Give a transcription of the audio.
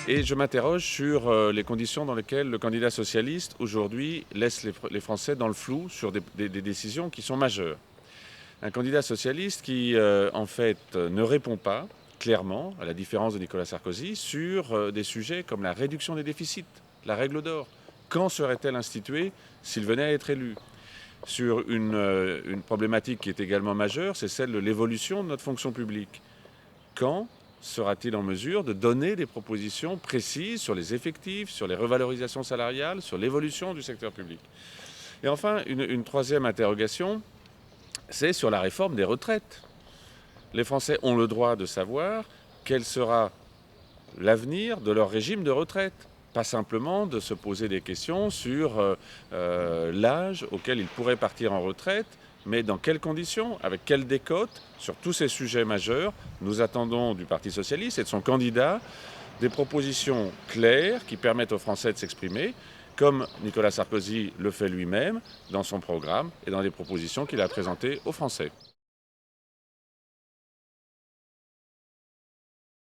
Et je m'interroge sur les conditions dans lesquelles le candidat socialiste, aujourd'hui, laisse les Français dans le flou sur des décisions qui sont majeures. Un candidat socialiste qui, en fait, ne répond pas clairement, à la différence de Nicolas Sarkozy, sur des sujets comme la réduction des déficits, la règle d'or. Quand serait-elle instituée s'il venait à être élu? Sur une problématique qui est également majeure, c'est celle de l'évolution de notre fonction publique. Quand sera-t-il en mesure de donner des propositions précises sur les effectifs, sur les revalorisations salariales, sur l'évolution du secteur public? Et enfin, une troisième interrogation, c'est sur la réforme des retraites. Les Français ont le droit de savoir quel sera l'avenir de leur régime de retraite. Pas simplement de se poser des questions sur l'âge auquel ils pourraient partir en retraite, mais dans quelles conditions, avec quelle décote, sur tous ces sujets majeurs. Nous attendons du Parti socialiste et de son candidat des propositions claires qui permettent aux Français de s'exprimer, comme Nicolas Sarkozy le fait lui-même dans son programme et dans les propositions qu'il a présentées aux Français.